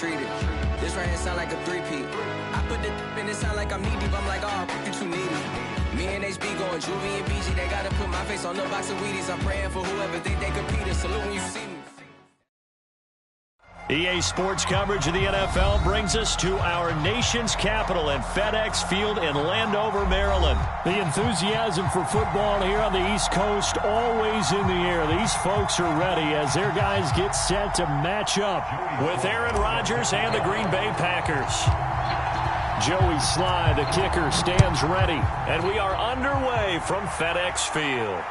treated. This right here sound like a three-peat. I put the in it sound like I'm knee deep. I'm like, oh, you too needy. Me and HB going Juvie and BG. They gotta put my face on no box of Wheaties. I'm praying for whoever think they compete. Salute when you see me. EA Sports coverage of the NFL brings us to our nation's capital at FedEx Field in Landover, Maryland. The enthusiasm for football here on the East Coast always in the air. These folks are ready as their guys get set to match up with Aaron Rodgers and the Green Bay Packers. Joey Sly, the kicker, stands ready. And we are underway from FedEx Field.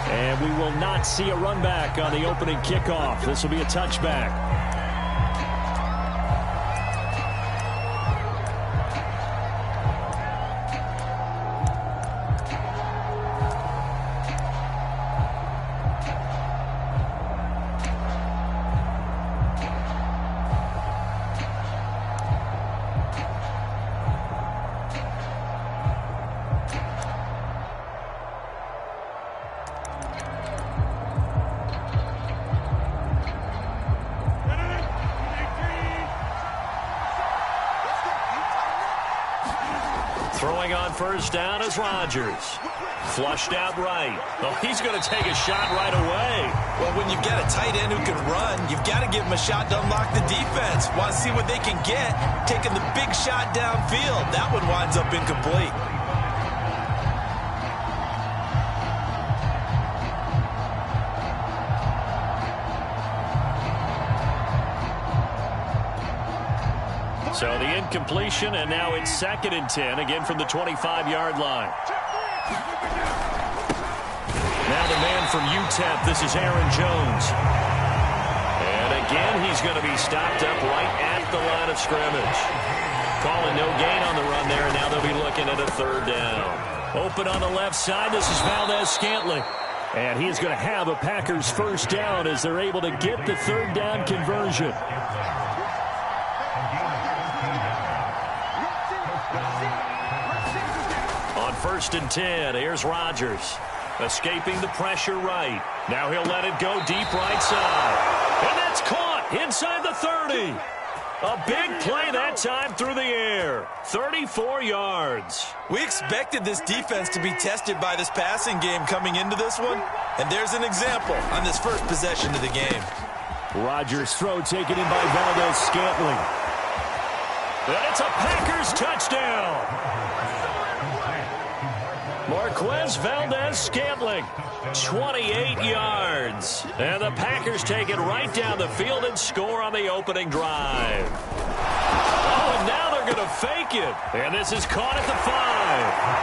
And we will not see a run back on the opening kickoff. This will be a touchback. Throwing on first down is Rodgers. Flushed out right. Oh, he's going to take a shot right away. Well, when you've got a tight end who can run, you've got to give him a shot to unlock the defense. Want to see what they can get. Taking the big shot downfield. That one winds up incomplete. So the incompletion, and now it's 2nd and 10, again from the 25-yard line. Now the man from UTEP, this is Aaron Jones. And again, he's going to be stopped up right at the line of scrimmage. Calling no gain on the run there, and now they'll be looking at a 3rd down. Open on the left side, this is Valdez-Scantling. And he's going to have a Packers 1st down as they're able to get the 3rd down conversion. On 1st and 10, here's Rodgers. Escaping the pressure right. Now he'll let it go deep right side. And that's caught inside the 30. A big play that time through the air. 34 yards. We expected this defense to be tested by this passing game coming into this one. And there's an example on this first possession of the game. Rodgers' throw taken in by Valdez-Scantling. And it's a Packers touchdown. Marquez Valdez-Scantling, 28 yards. And the Packers take it right down the field and score on the opening drive. Oh, and now they're going to fake it. And this is caught at the 5.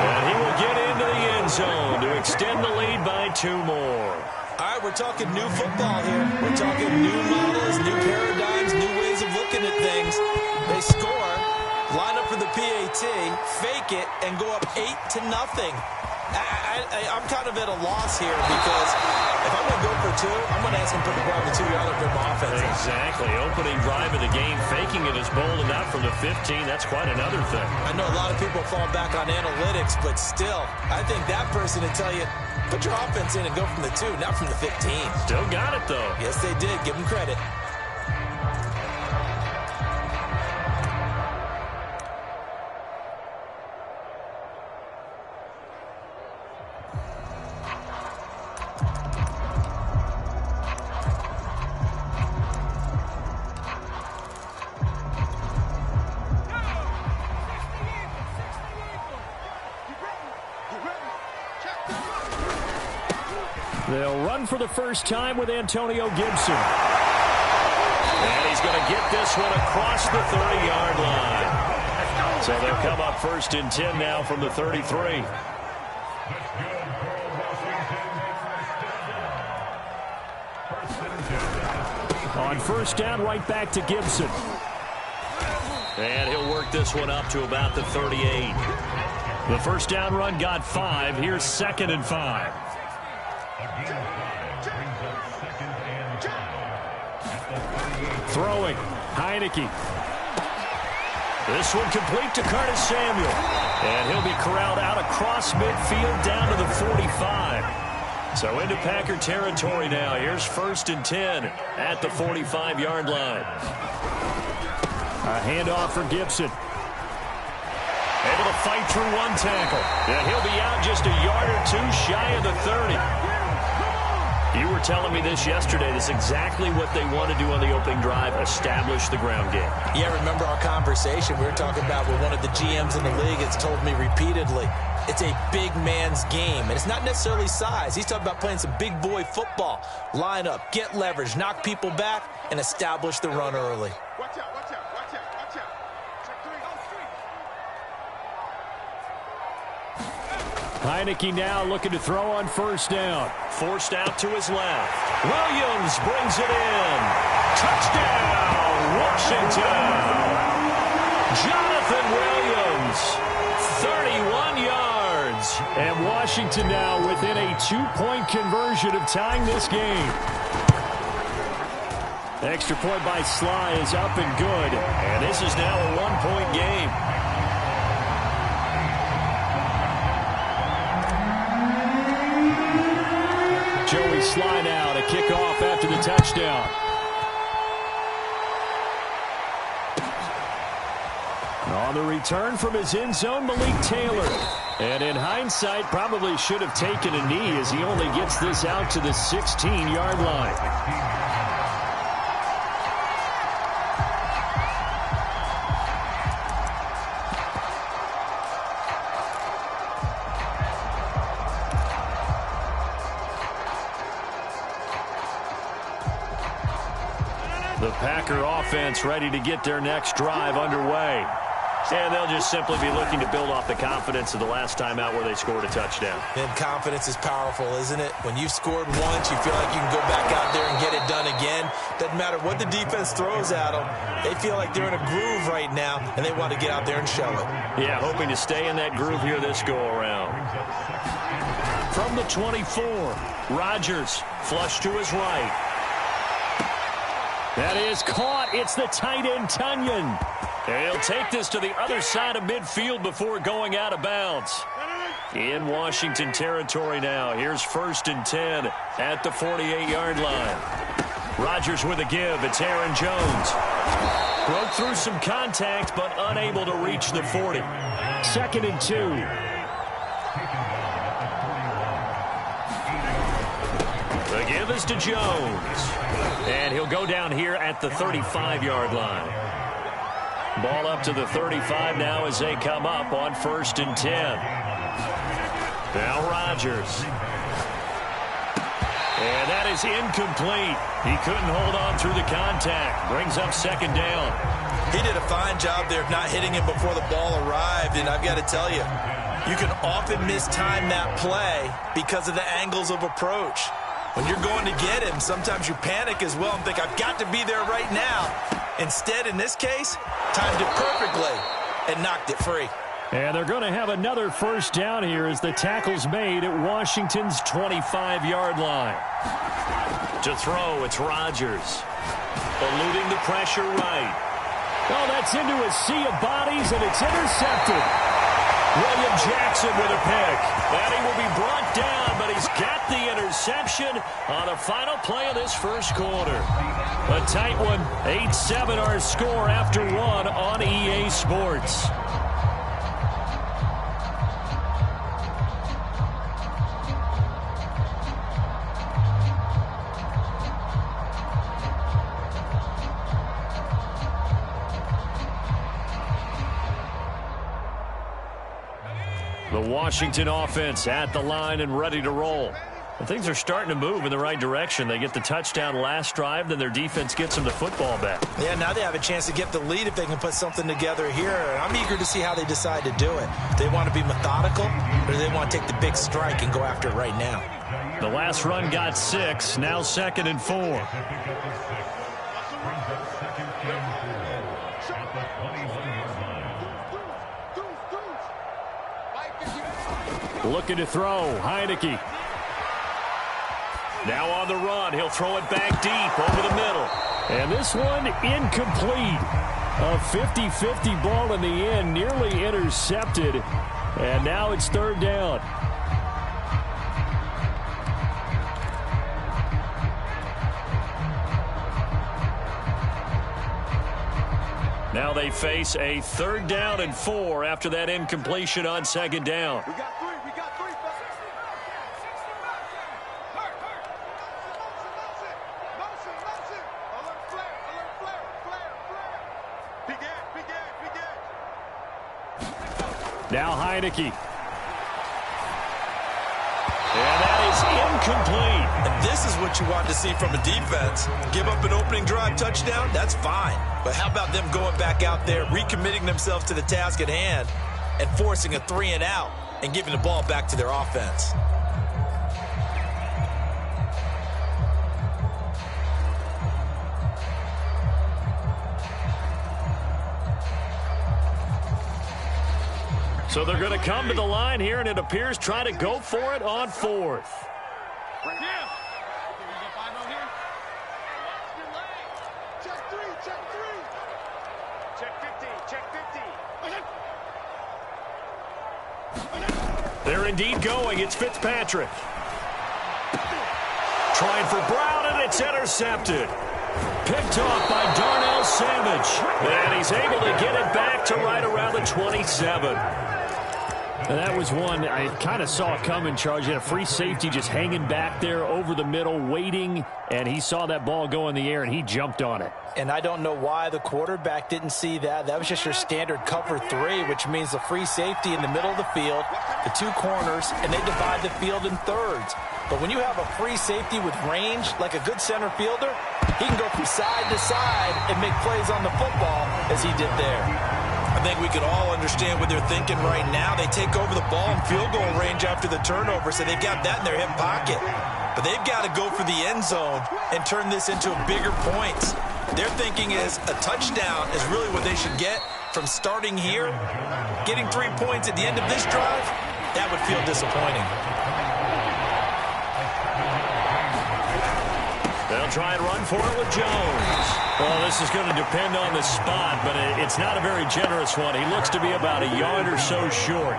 And he will get into the end zone to extend the lead by 2 more. All right, we're talking new football here. We're talking new models, new paradigms, new ways of looking at things. They score, line up for the PAT, fake it, and go up 8-0. I'm kind of at a loss here because if I'm going to go for 2, I'm going to ask him to put the ball on the 2-yard line for offense. Exactly. Opening drive of the game, faking it is bold enough from the 15. That's quite another thing. I know a lot of people fall back on analytics, but still, I think that person would tell you, put your offense in and go from the 2, not from the 15. Still got it, though. Yes, they did. Give them credit. They'll run for the first time with Antonio Gibson. And he's going to get this one across the 30-yard line. So they'll come up 1st and 10 now from the 33. On 1st down, right back to Gibson. And he'll work this one up to about the 38. The 1st down run got 5. Here's 2nd and 5. Throwing, Heineke. This one complete to Curtis Samuel. And he'll be corralled out across midfield down to the 45. So into Packer territory now. Here's 1st and 10 at the 45-yard line. A handoff for Gibson. Able to fight through one tackle. And he'll be out just a yard or two shy of the 30. You were telling me this yesterday. This is exactly what they want to do on the opening drive, establish the ground game. Yeah, remember our conversation. We were talking about what one of the GMs in the league has told me repeatedly. It's a big man's game, and it's not necessarily size. He's talking about playing some big boy football. Line up, get leverage, knock people back, and establish the run early. Watch out, watch out, watch out, watch out. Check 3, on street. Heineke now looking to throw on 1st down. Forced out to his left. Williams brings it in. Touchdown, Washington. Jonathan Williams, 31 yards. And Washington now within a 2-point conversion of tying this game. Extra point by Sly is up and good. And this is now a 1-point game. Joey Sly now to kick off after the touchdown. On the return from his end zone, Malik Taylor. And in hindsight, probably should have taken a knee as he only gets this out to the 16-yard line. The Packer offense ready to get their next drive underway. And they'll just simply be looking to build off the confidence of the last time out where they scored a touchdown. And confidence is powerful, isn't it? When you've scored once, you feel like you can go back out there and get it done again. Doesn't matter what the defense throws at them. They feel like they're in a groove right now, and they want to get out there and show it. Yeah, hoping to stay in that groove here this go-around. From the 24, Rodgers, flush to his right. That is caught. It's the tight end, Tunyon. And he'll take this to the other side of midfield before going out of bounds. In Washington territory now. Here's 1st and 10 at the 48-yard line. Rodgers with a give. It's Aaron Jones. Broke through some contact, but unable to reach the 40. 2nd and 2. The give is to Jones. And he'll go down here at the 35-yard line. Ball up to the 35 now as they come up on 1st and 10. Now Rodgers. And that is incomplete. He couldn't hold on through the contact. Brings up 2nd down. He did a fine job there of not hitting him before the ball arrived, and I've got to tell you, you can often mistime that play because of the angles of approach. When you're going to get him, sometimes you panic as well and think, I've got to be there right now. Instead, in this case, timed it perfectly and knocked it free. And they're going to have another 1st down here as the tackle's made at Washington's 25-yard line. To throw, it's Rodgers. Eluding the pressure right. Well, that's into a sea of bodies, and it's intercepted. William Jackson with a pick. And he will be brought down, but he's got the interception on the final play of this 1st quarter. A tight one. 8-7 our score after 1 on EA Sports. The Washington offense at the line and ready to roll. And things are starting to move in the right direction. They get the touchdown last drive, then their defense gets them the football back. Yeah, now they have a chance to get the lead if they can put something together here. And I'm eager to see how they decide to do it. Do they want to be methodical, or do they want to take the big strike and go after it right now? The last run got 6, now 2nd and 4. Looking to throw, Heineke. Now on the run, he'll throw it back deep over the middle. And this one incomplete. A 50-50 ball in the end, nearly intercepted. And now it's 3rd down. Now they face a 3rd down and 4 after that incompletion on 2nd down. We got 3. We got 3. Motion. Alert flare. Begin. Now Heineke. And that is incomplete. And this is what you want to see from a defense. Give up an opening drive touchdown, that's fine. But how about them going back out there, recommitting themselves to the task at hand, and forcing a 3-and-out and giving the ball back to their offense? So they're going to come to the line here, and it appears trying to go for it on 4th. Right now. Check 3. Check 50. They're indeed going. It's Fitzpatrick. Trying for Brown, and it's intercepted. Picked off by Darnell Savage. And he's able to get it back to right around the 27. And that was one I kind of saw coming, Charles. You had a free safety just hanging back there over the middle, waiting, and he saw that ball go in the air, and he jumped on it. And I don't know why the quarterback didn't see that. That was just your standard cover 3, which means the free safety in the middle of the field, the 2 corners, and they divide the field in thirds. But when you have a free safety with range, like a good center fielder, he can go from side to side and make plays on the football as he did there. I think we could all understand what they're thinking right now. They take over the ball in field goal range after the turnover, so they've got that in their hip pocket. But they've got to go for the end zone and turn this into bigger points. Their thinking is a touchdown is really what they should get from starting here. Getting 3 points at the end of this drive, that would feel disappointing. They'll try and run for it with Jones. Well, this is going to depend on the spot, but it's not a very generous one. He looks to be about a yard or so short.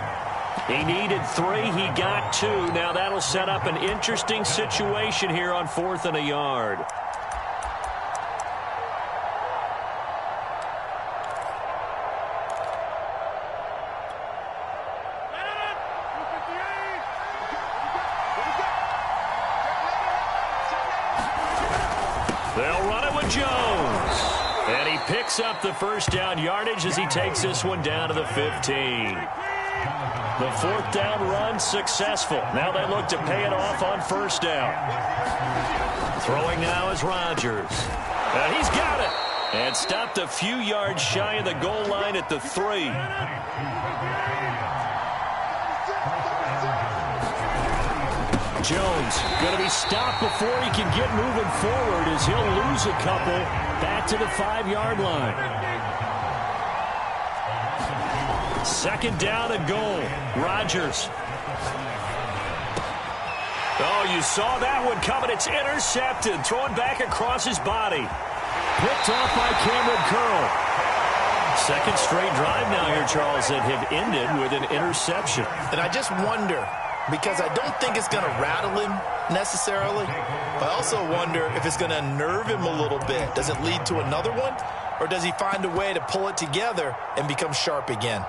He needed 3. He got 2. Now that'll set up an interesting situation here on 4th and a yard. They'll run it with Jones. And he picks up the 1st down yardage as he takes this one down to the 15. The 4th down run successful. Now they look to pay it off on 1st down. Throwing now is Rodgers. And he's got it. And stopped a few yards shy of the goal line at the 3. Jones going to be stopped before he can get moving forward as he'll lose a couple back to the 5-yard line. 2nd down and goal. Rodgers. Oh, you saw that one coming. It's intercepted. Thrown back across his body. Picked off by Cameron Curl. 2nd straight drive now here, Charles, that have ended with an interception. And I just wonder, because I don't think it's going to rattle him necessarily, but I also wonder if it's going to unnerve him a little bit. Does it lead to another one, or does he find a way to pull it together and become sharp again?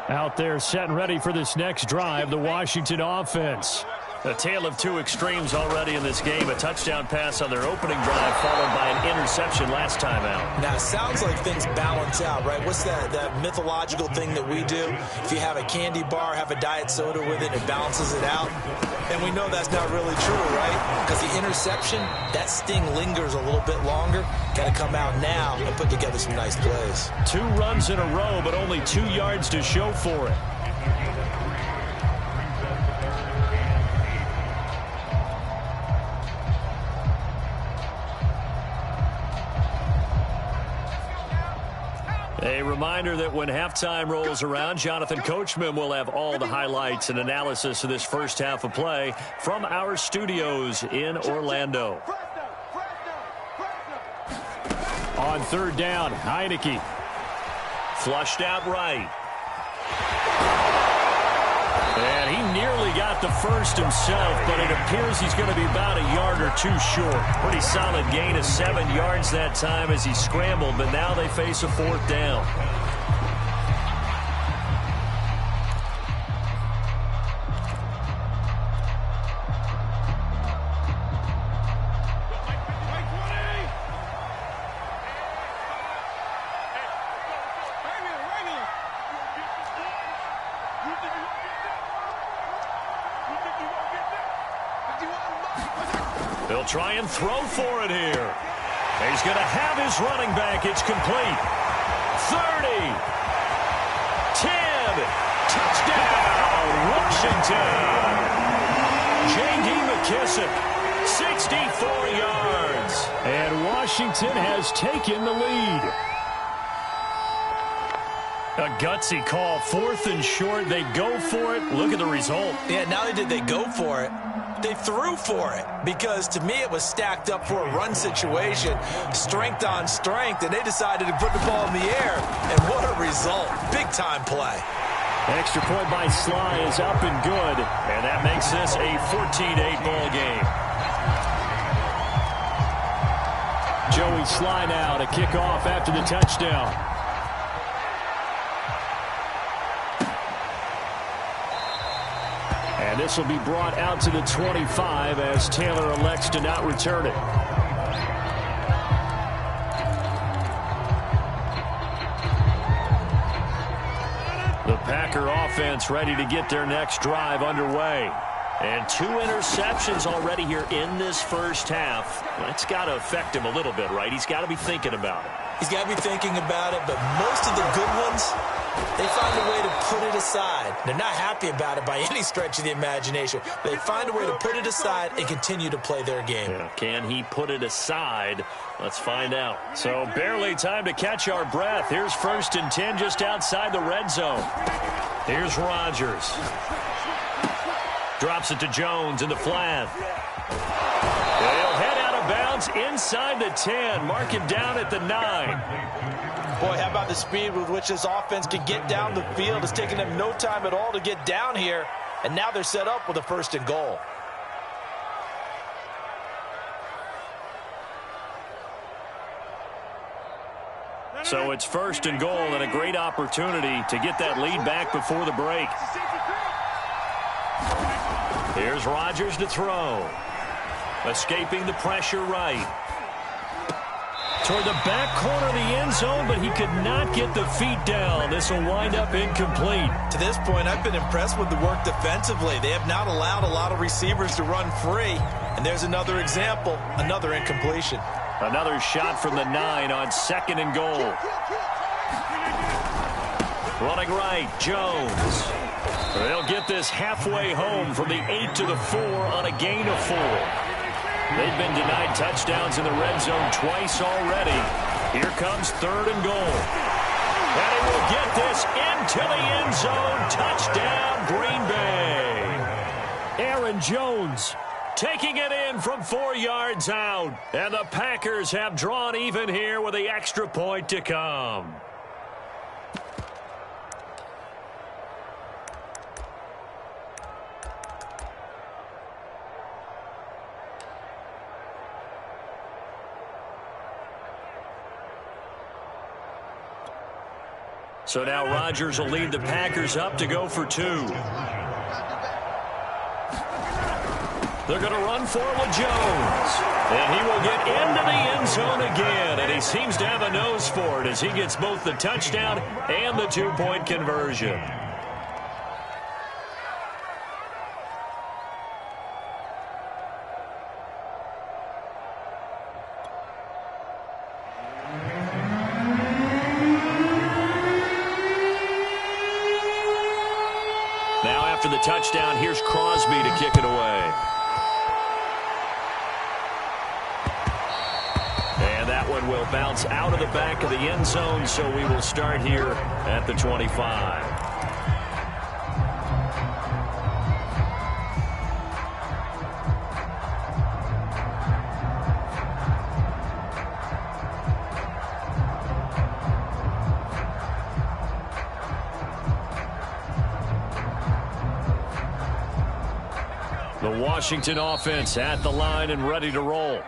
Out there set and ready for this next drive, the Washington offense. A tale of 2 extremes already in this game. A touchdown pass on their opening drive followed by an interception last time out. Now, it sounds like things balance out, right? What's that mythological thing that we do? If you have a candy bar, have a diet soda with it, it balances it out. And we know that's not really true, right? Because the interception, that sting lingers a little bit longer. Got to come out now and put together some nice plays. 2 runs in a row, but only 2 yards to show for it. A reminder that when halftime rolls around, Jonathan Coachman will have all the highlights and analysis of this first half of play from our studios in Orlando. On 3rd down, Heineke. Flushed out right. And he nearly got the first himself, but it appears he's going to be about a yard or two short. Pretty solid gain of 7 yards that time as he scrambled, but now they face a 4th down. They'll try and throw for it here. He's going to have his running back. It's complete. 30. 10. Touchdown, Washington. J.D. McKissick, 64 yards. And Washington has taken the lead. A gutsy call. 4th and short. They go for it. Look at the result. Yeah, not only did they go for it, they threw for it, because to me it was stacked up for a run situation, strength on strength, and they decided to put the ball in the air, and what a result. Big-time play. Extra point by Sly is up and good, and that makes this a 14-8 ball game. Joey Sly now to kick off after the touchdown. And this will be brought out to the 25 as Taylor elects to not return it. The Packer offense ready to get their next drive underway. And 2 interceptions already here in this first half. That's got to affect him a little bit, right? He's got to be thinking about it. He's got to be thinking about it, but most of the good ones, they find a way to put it aside. They're not happy about it by any stretch of the imagination. They find a way to put it aside and continue to play their game. Yeah, can he put it aside? Let's find out. So barely time to catch our breath. Here's 1st and 10 just outside the red zone. Here's Rodgers. Drops it to Jones in the flat. They'll head out of bounds inside the 10. Mark him down at the 9. Boy, how about the speed with which this offense can get down the field? It's taken them no time at all to get down here, and now they're set up with a 1st and goal. So it's 1st and goal, and a great opportunity to get that lead back before the break. Here's Rodgers to throw. Escaping the pressure right. Toward the back corner of the end zone, but he could not get the feet down. This will wind up incomplete. To this point, I've been impressed with the work defensively. They have not allowed a lot of receivers to run free. And there's another example, another incompletion. Another shot from the 9 on 2nd and goal. Running right, Jones. They'll get this halfway home from the 8 to the 4 on a gain of 4. They've been denied touchdowns in the red zone twice already. Here comes 3rd and goal. And he will get this into the end zone. Touchdown, Green Bay. Aaron Jones taking it in from 4 yards out. And the Packers have drawn even here with the extra point to come. So now Rodgers will lead the Packers up to go for 2. They're going to run for it with Jones. And he will get into the end zone again. And he seems to have a nose for it as he gets both the touchdown and the 2-point conversion. After the touchdown, here's Crosby to kick it away. And that one will bounce out of the back of the end zone, so we will start here at the 25. Washington offense at the line and ready to roll.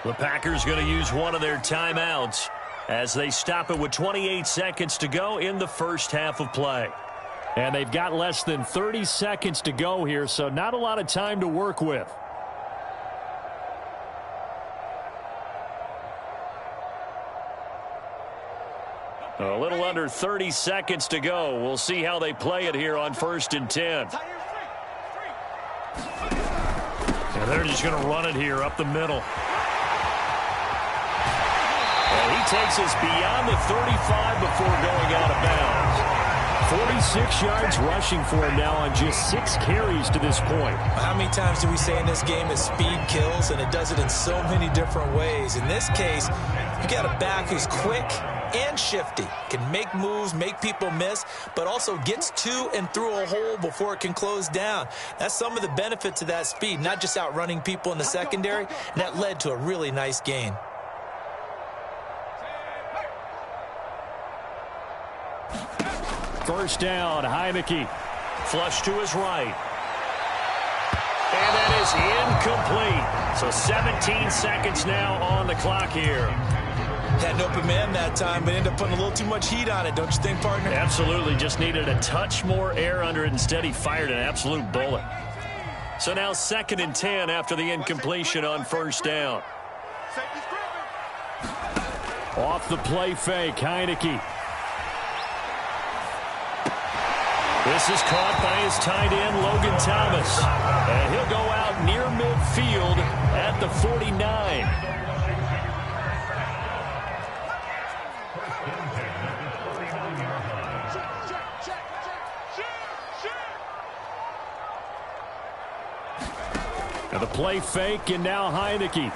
The Packers going to use one of their timeouts as they stop it with 28 seconds to go in the first half of play. And they've got less than 30 seconds to go here, so not a lot of time to work with. A little under 30 seconds to go. We'll see how they play it here on 1st and 10. And they're just going to run it here up the middle. And he takes us beyond the 35 before going out of bounds. 46 yards rushing for him now on just 6 carries to this point. How many times do we say in this game that speed kills, and it does it in so many different ways? In this case, you got a back who's quick and shifty, can make moves, make people miss, but also gets to and through a hole before it can close down. That's some of the benefits of that speed, not just outrunning people in the secondary, and that led to a really nice gain. First down, Heineke. Flush to his right. And that is incomplete. So 17 seconds now on the clock here. Had an open man that time, but ended up putting a little too much heat on it, don't you think, partner? Absolutely. Just needed a touch more air under it. Instead, he fired an absolute bullet. So now 2nd and 10 after the incompletion on first down. Off the play fake, Heineke. This is caught by his tight end, Logan Thomas. And he'll go out near midfield at the 49. And the play fake, and now Heineke.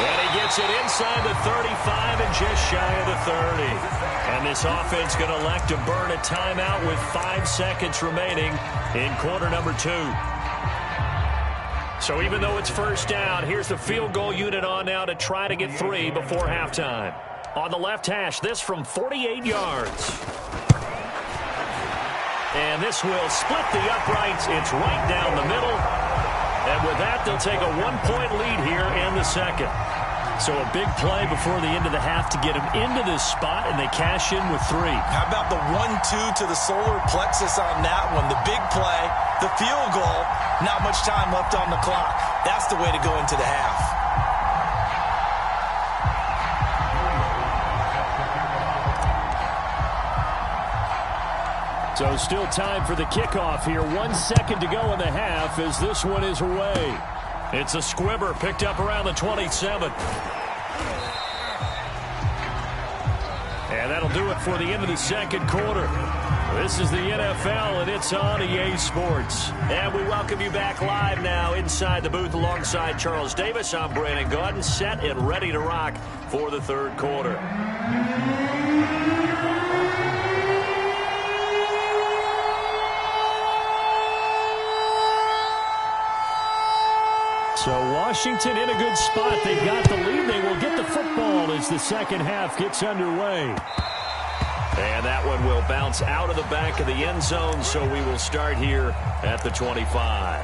And he gets it inside the 35 and just shy of the 30. And this offense going to elect to burn a timeout with 5 seconds remaining in quarter number 2. So even though it's first down, here's the field goal unit on now to try to get 3 before halftime. On the left hash, this from 48 yards. And this will split the uprights. It's right down the middle. And with that, they'll take a 1-point lead here in the second. So a big play before the end of the half to get them into this spot, and they cash in with 3. How about the 1-2 to the solar plexus on that one? The big play, the field goal, not much time left on the clock. That's the way to go into the half. So still time for the kickoff here. 1 second to go in the half as this one is away. It's a squibber picked up around the 27. And that'll do it for the end of the second quarter. This is the NFL, and it's on EA Sports. And we welcome you back live now inside the booth alongside Charles Davis. I'm Brandon Gaudin, set and ready to rock for the third quarter. So Washington in a good spot. They've got the lead. They will get the football as the second half gets underway. And that one will bounce out of the back of the end zone, so we will start here at the 25.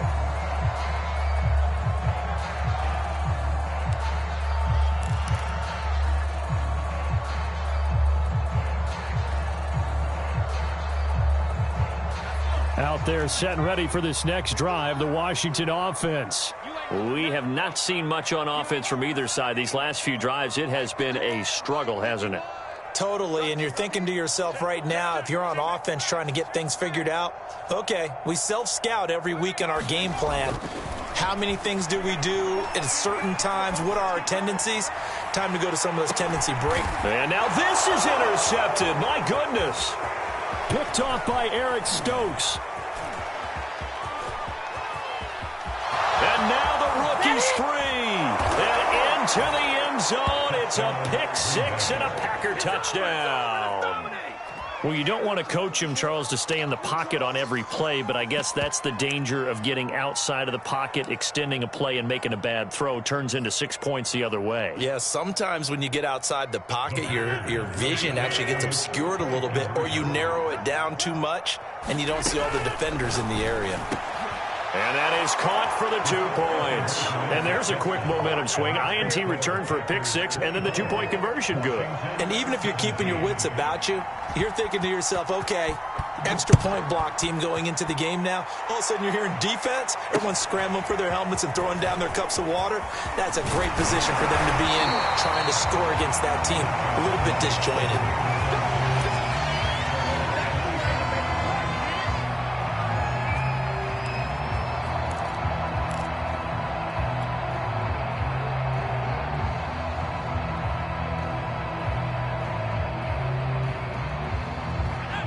Out there set and ready for this next drive, the Washington offense. We have not seen much on offense from either side. These last few drives, it has been a struggle, hasn't it? Totally, and you're thinking to yourself right now, if you're on offense trying to get things figured out, okay, we self-scout every week in our game plan. How many things do we do at certain times? What are our tendencies? Time to go to some of those tendency breaks. And now this is intercepted. My goodness. Picked off by Eric Stokes. And now the rookie's free. And into the end zone. It's a pick six and a Packer touchdown. Well, you don't want to coach him, Charles, to stay in the pocket on every play, but I guess that's the danger of getting outside of the pocket, extending a play, and making a bad throw. Turns into 6 points the other way. Yeah, sometimes when you get outside the pocket, your vision actually gets obscured a little bit, or you narrow it down too much, and you don't see all the defenders in the area. And that is caught for the 2 points. And there's a quick momentum swing. INT return for a pick 6, and then the 2-point conversion good. And even if you're keeping your wits about you, you're thinking to yourself, okay, extra point block team going into the game now. All of a sudden you're hearing defense. Everyone's scrambling for their helmets and throwing down their cups of water. That's a great position for them to be in, trying to score against that team. A little bit disjointed.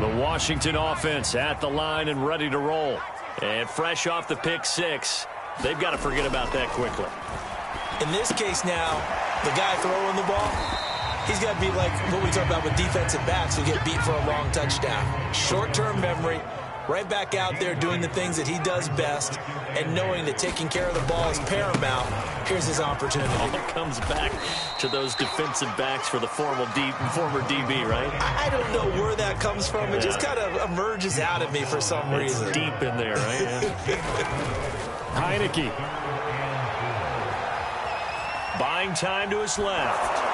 The Washington offense at the line and ready to roll. And fresh off the pick 6, they've got to forget about that quickly. In this case now, the guy throwing the ball, he's got to be like what we talk about with defensive backs who get beat for a long touchdown. Short-term memory, right back out there doing the things that he does best, and knowing that taking care of the ball is paramount. Here's his opportunity. All comes back to those defensive backs for the former DB, right? I don't know where that comes from. It just kind of emerges out of me for some reason. It's deep in there, right? Heineke. Buying time to his left.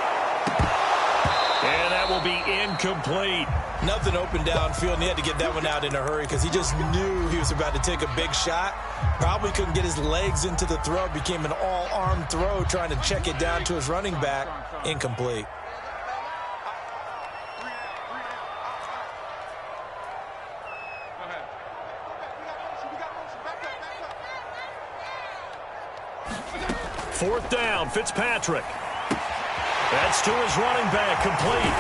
And that will be incomplete. Nothing open downfield, and he had to get that one out in a hurry because he just knew he was about to take a big shot. Probably couldn't get his legs into the throw. Became an all-arm throw, trying to check it down to his running back. Incomplete. Fourth down, Fitzpatrick. That's to his running back, complete.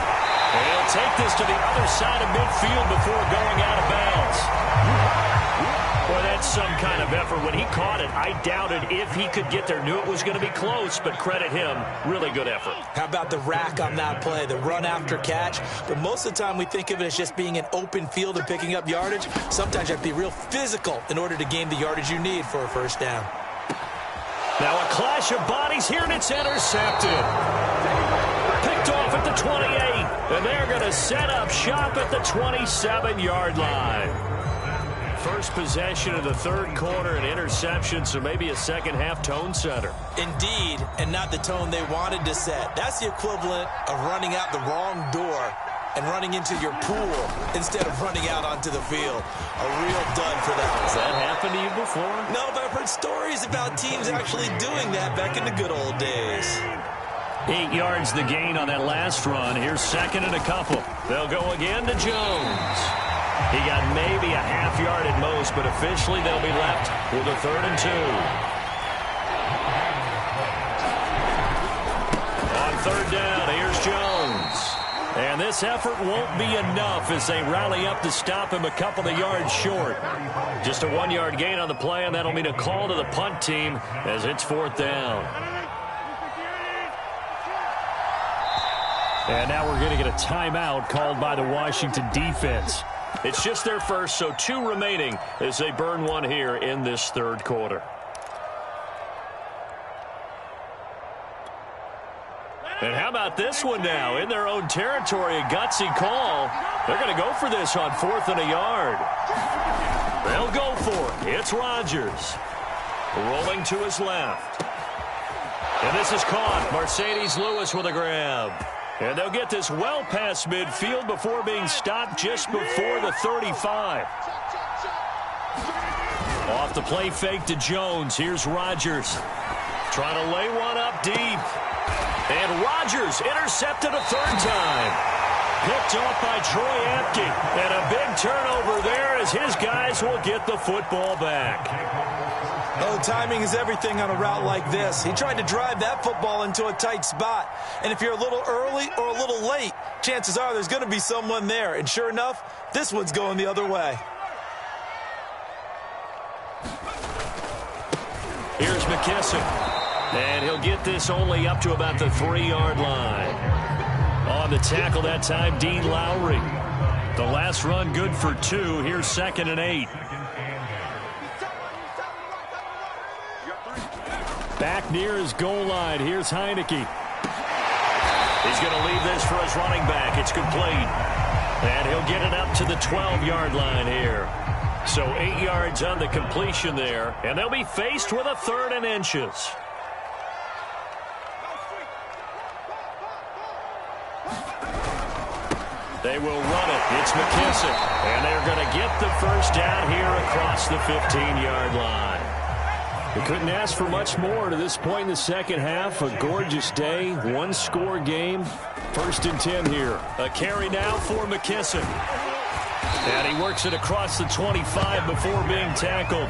And he'll take this to the other side of midfield before going out of bounds. Boy, that's some kind of effort. When he caught it, I doubted if he could get there. Knew it was going to be close, but credit him. Really good effort. How about the rack on that play, the run after catch? But most of the time we think of it as just being an open field and picking up yardage. Sometimes you have to be real physical in order to gain the yardage you need for a first down. Now a clash of bodies here, and it's intercepted. Picked off at the 28, and they're going to set up shop at the 27-yard line. First possession of the third quarter, an interception, so maybe a second-half tone setter. Indeed, and not the tone they wanted to set. That's the equivalent of running out the wrong door and running into your pool instead of running out onto the field. A real dud for that. Has that happened to you before? No, but I've heard stories about teams actually doing that back in the good old days. 8 yards the gain on that last run. Here's second and a couple. They'll go again to Jones. He got maybe a half yard at most, but officially they'll be left with a 3rd and 2. On 3rd down, here's Jones. And this effort won't be enough as they rally up to stop him a couple of yards short. Just a 1-yard gain on the play, and that'll mean a call to the punt team as it's 4th down. And now we're going to get a timeout called by the Washington defense. It's just their first, so 2 remaining as they burn one here in this third quarter. And how about this one now? In their own territory, a gutsy call. They're going to go for this on 4th and a yard. They'll go for it. It's Rodgers. Rolling to his left. And this is caught. Mercedes Lewis with a grab. And they'll get this well past midfield before being stopped just before the 35. Off the play fake to Jones. Here's Rodgers. Trying to lay one up deep. And Rodgers intercepted a 3rd time. Picked off by Troy Apke. And a big turnover there as his guys will get the football back. Oh, timing is everything on a route like this. He tried to drive that football into a tight spot. And if you're a little early or a little late, chances are there's going to be someone there. And sure enough, this one's going the other way. Here's McKissick. And he'll get this only up to about the 3-yard line. On the tackle that time, Dean Lowry. The last run good for 2. Here's 2nd and 8. Back near his goal line. Here's Heineke. He's going to leave this for his running back. It's complete. And he'll get it up to the 12-yard line here. So 8 yards on the completion there. And they'll be faced with a 3rd and inches. They will run it. It's McKissick. And they're going to get the first down here across the 15-yard line. We couldn't ask for much more to this point in the second half. A gorgeous day, 1-score game. 1st and 10 here. A carry now for McKissick. And he works it across the 25 before being tackled.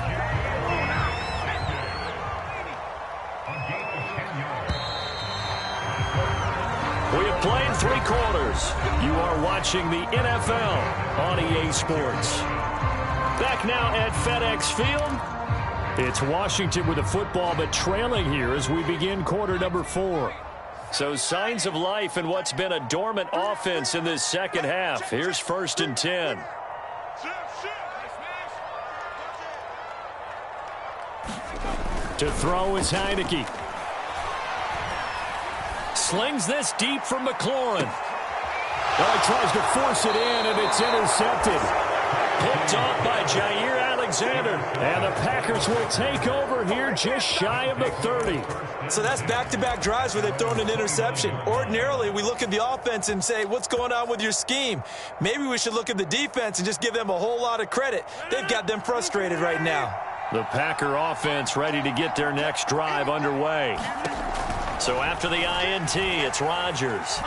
We have played 3 quarters. You are watching the NFL on EA Sports. Back now at FedEx Field. It's Washington with the football, but trailing here as we begin quarter number 4. So signs of life in what's been a dormant offense in this second half. Here's 1st and 10. To throw is Heineke. Slings this deep from McLaurin. Well, he tries to force it in, and it's intercepted. Picked off by Jair Alexander. And the Packers will take over here just shy of the 30. So that's back-to-back drives where they've thrown an interception. Ordinarily, we look at the offense and say, what's going on with your scheme? Maybe we should look at the defense and just give them a whole lot of credit. They've got them frustrated right now. The Packer offense ready to get their next drive underway. So after the INT, it's Rodgers.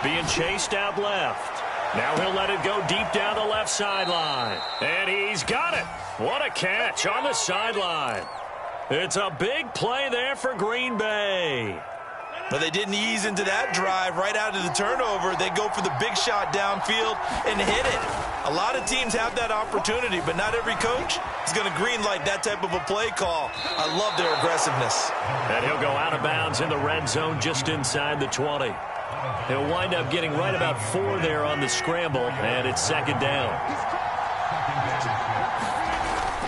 Being chased out left. Now he'll let it go deep down the left sideline. And he's got it. What a catch on the sideline. It's a big play there for Green Bay. But they didn't ease into that drive right out of the turnover. They go for the big shot downfield and hit it. A lot of teams have that opportunity, but not every coach is going to greenlight that type of a play call. I love their aggressiveness. And he'll go out of bounds in the red zone just inside the 20. He'll wind up getting right about 4 there on the scramble, and it's 2nd down.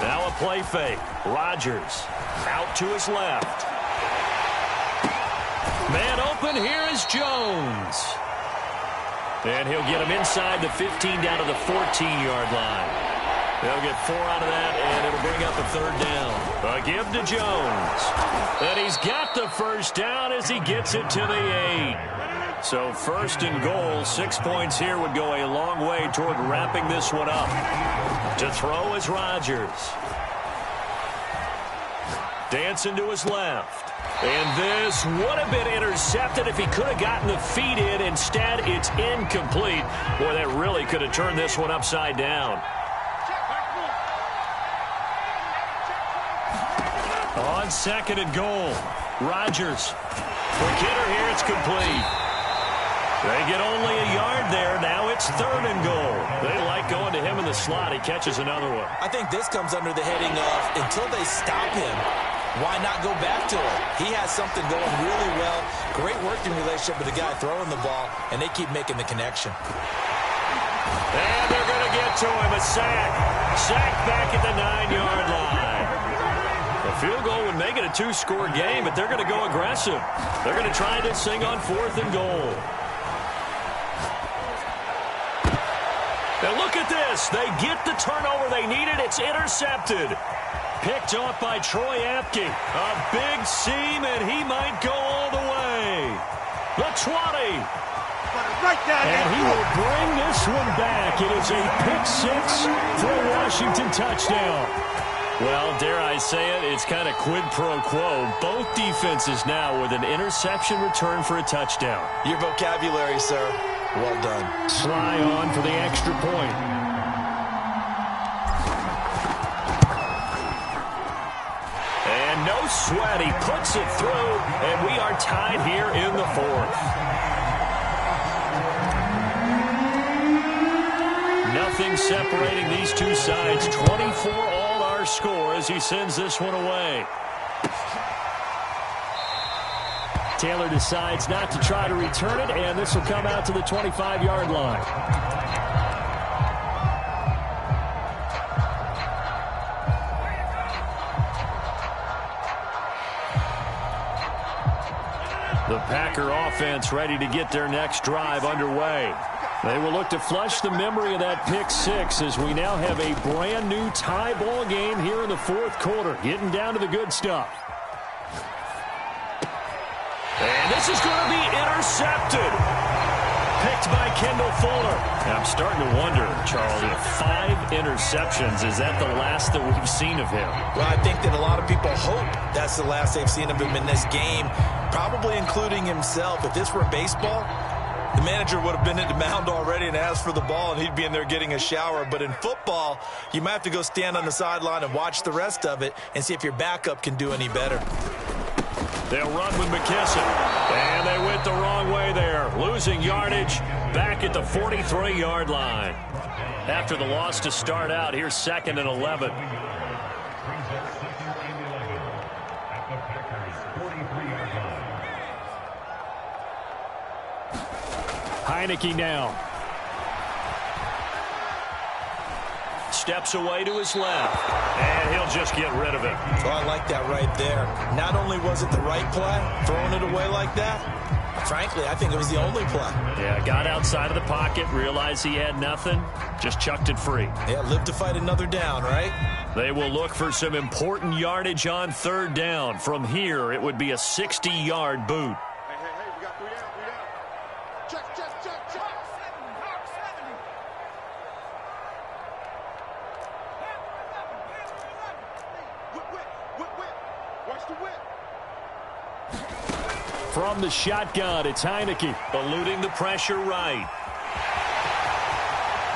Now a play fake. Rodgers out to his left. Man open, here is Jones. And he'll get him inside the 15 down to the 14-yard line. They'll get 4 out of that, and it'll bring up a 3rd down. A give to Jones. And he's got the first down as he gets it to the 8. So 1st and goal, 6 points here would go a long way toward wrapping this one up. To throw is Rodgers. Dancing to his left. And this would have been intercepted if he could have gotten the feet in. Instead, it's incomplete. Boy, that really could have turned this one upside down. On 2nd and goal, Rodgers. Quick hitter here, it's complete. They get only a yard there. Now it's 3rd and goal. They like going to him in the slot. He catches another one. I think this comes under the heading of until they stop him, why not go back to him? He has something going really well. Great working relationship with the guy throwing the ball, and they keep making the connection. And they're going to get to him. A sack. Sack back at the 9-yard line. A field goal would make it a 2-score game, but they're going to go aggressive. They're going to try this thing on 4th and goal. And look at this. They get the turnover they needed. It's intercepted. Picked off by Troy Apke. A big seam, and he might go all the way. The 20. And he will bring this one back. It is a pick-6 for a Washington touchdown. Well, dare I say it, it's kind of quid pro quo. Both defenses now with an interception return for a touchdown. Your vocabulary, sir. Well done. Sly on for the extra point. And no sweat. He puts it through, and we are tied here in the 4th. Nothing separating these two sides. 24 all our score as he sends this one away. Taylor decides not to try to return it, and this will come out to the 25-yard line. The Packer offense ready to get their next drive underway. They will look to flush the memory of that pick six as we now have a brand new tie ball game here in the fourth quarter, getting down to the good stuff. And this is going to be intercepted. Picked by Kendall Fuller. And I'm starting to wonder, Charles, if 5 interceptions, is that the last that we've seen of him? Well, I think that a lot of people hope that's the last they've seen of him in this game, probably including himself. If this were baseball, the manager would have been at the mound already and asked for the ball, and he'd be in there getting a shower. But in football, you might have to go stand on the sideline and watch the rest of it and see if your backup can do any better. They'll run with McKissick, and they went the wrong way there, losing yardage back at the 43-yard line. After the loss to start out, here's 2nd and 11. Heineke now. Steps away to his left, and he'll just get rid of it. Oh, I like that right there. Not only was it the right play, throwing it away like that, frankly, I think it was the only play. Yeah, got outside of the pocket, realized he had nothing, just chucked it free. Yeah, live to fight another down, right? They will look for some important yardage on 3rd down. From here, it would be a 60-yard boot. Hey, we got 3 down. Check. Hawk 70. Whip. Watch the whip. From the shotgun, it's Heineke, eluding the pressure right.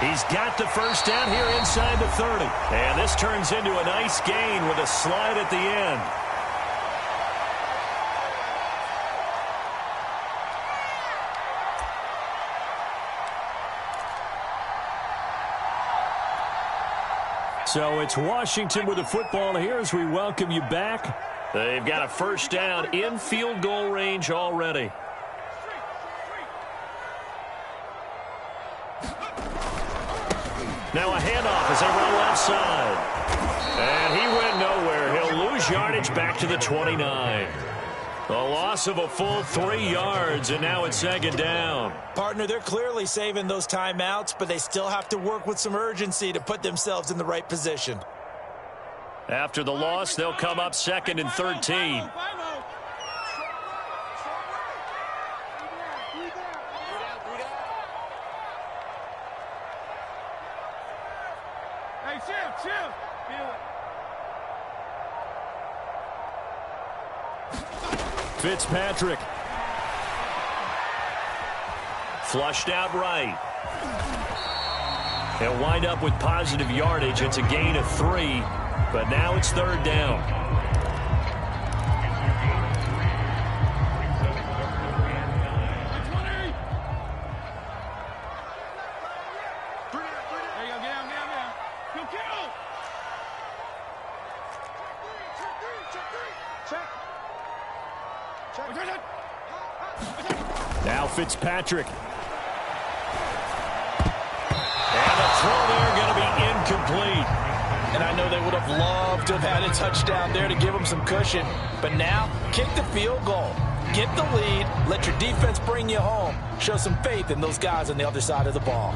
He's got the first down here inside the 30. And this turns into a nice gain with a slide at the end. So it's Washington with the football here as we welcome you back. They've got a first down in field goal range already. Now a handoff as they run left side. And he went nowhere. He'll lose yardage back to the 29. A loss of a full 3 yards, and now it's 2nd down. Partner, they're clearly saving those timeouts, but they still have to work with some urgency to put themselves in the right position. After the loss, they'll come up 2nd and 13. Hey, chill. Fitzpatrick. Flushed out right. He'll wind up with positive yardage. It's a gain of 3, but now it's 3rd down. Now Fitzpatrick. And the throw there going to be incomplete. And I know they would have loved to have had a touchdown there to give them some cushion. But now, kick the field goal. Get the lead. Let your defense bring you home. Show some faith in those guys on the other side of the ball.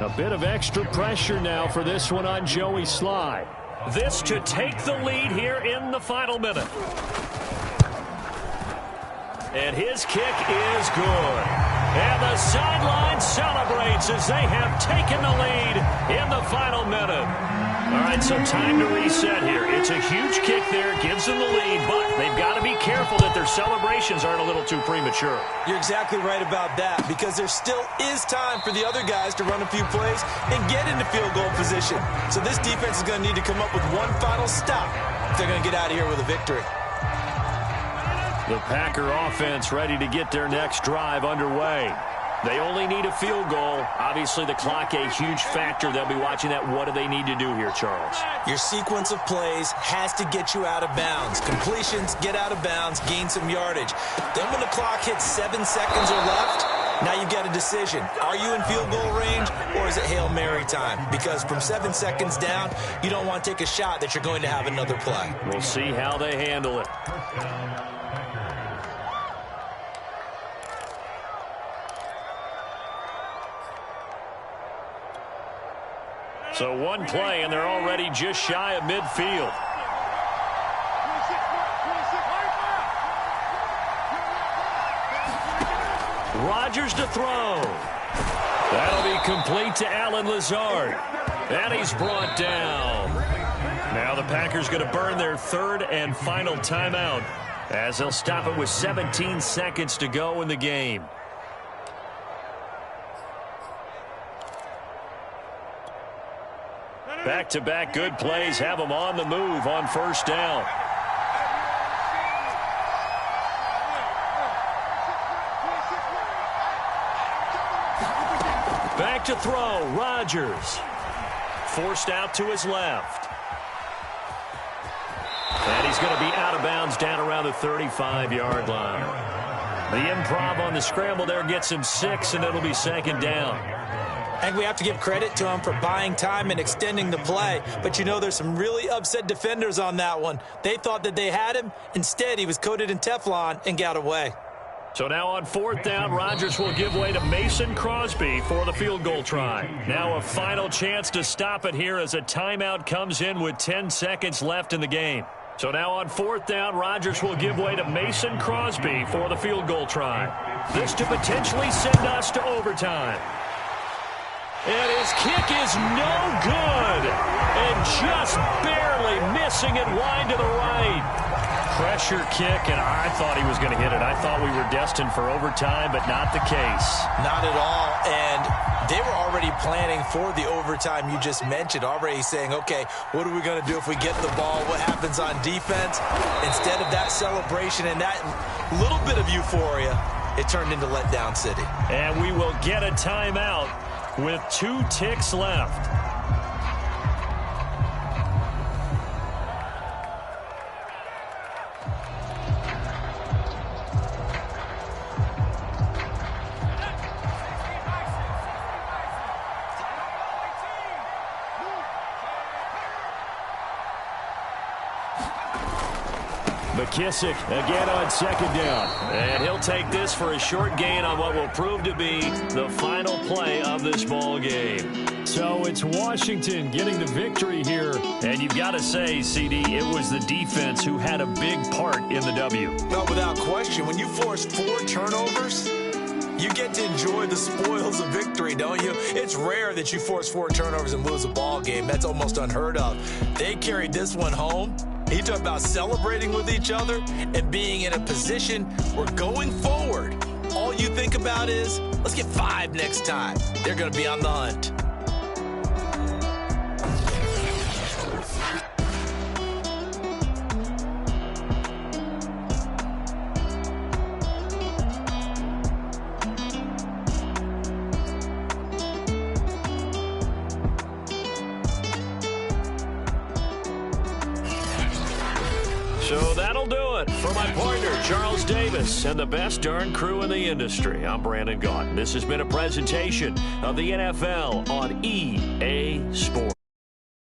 A bit of extra pressure now for this one on Joey Sly. This to take the lead here in the final minute. And his kick is good. And the sideline celebrates as they have taken the lead in the final minute. All right, so time to reset here. It's a huge kick there, gives them the lead, but they've got to be careful that their celebrations aren't a little too premature. You're exactly right about that, because there still is time for the other guys to run a few plays and get into field goal position. So this defense is going to need to come up with one final stop if they're going to get out of here with a victory. The Packer offense ready to get their next drive underway. They only need a field goal. Obviously, the clock a huge factor. They'll be watching that. What do they need to do here, Charles? Your sequence of plays has to get you out of bounds. Completions, get out of bounds, gain some yardage. Then when the clock hits 7 seconds or left, now you've got a decision. Are you in field goal range, or is it Hail Mary time? Because from 7 seconds down, you don't want to take a shot that you're going to have another play. We'll see how they handle it. So one play, and they're already just shy of midfield. Rodgers to throw. That'll be complete to Allen Lazard. And he's brought down. Now the Packers going to burn their third and final timeout as they'll stop it with 17 seconds to go in the game. Back-to-back good plays have them on the move on first down. Back to throw, Rodgers. Forced out to his left. And he's going to be out of bounds down around the 35-yard line. The improv on the scramble there gets him 6, and it'll be second down. I think we have to give credit to him for buying time and extending the play. But, you know, there's some really upset defenders on that one. They thought that they had him. Instead, he was coated in Teflon and got away. So now on fourth down, Rodgers will give way to Mason Crosby for the field goal try. Now a final chance to stop it here as a timeout comes in with 10 seconds left in the game. So now on fourth down, Rodgers will give way to Mason Crosby for the field goal try. This to potentially send us to overtime. And his kick is no good. And just barely missing it wide to the right. Pressure kick, and I thought he was going to hit it. I thought we were destined for overtime, but not the case. Not at all. And they were already planning for the overtime you just mentioned, already saying, okay, what are we going to do if we get the ball? What happens on defense? Instead of that celebration and that little bit of euphoria, it turned into letdown city. And we will get a timeout with 2 ticks left. McKissick again on second down. And he'll take this for a short gain on what will prove to be the final play of this ball game. So it's Washington getting the victory here. And you've got to say, CD, it was the defense who had a big part in the W. No, without question. When you force 4 turnovers, you get to enjoy the spoils of victory, don't you? It's rare that you force 4 turnovers and lose a ball game. That's almost unheard of. They carried this one home. He talked about celebrating with each other and being in a position where going forward, all you think about is, let's get 5 next time. They're going to be on the hunt. So that'll do it for my partner, Charles Davis, and the best darn crew in the industry. I'm Brandon Gaughan. This has been a presentation of the NFL on EA Sports.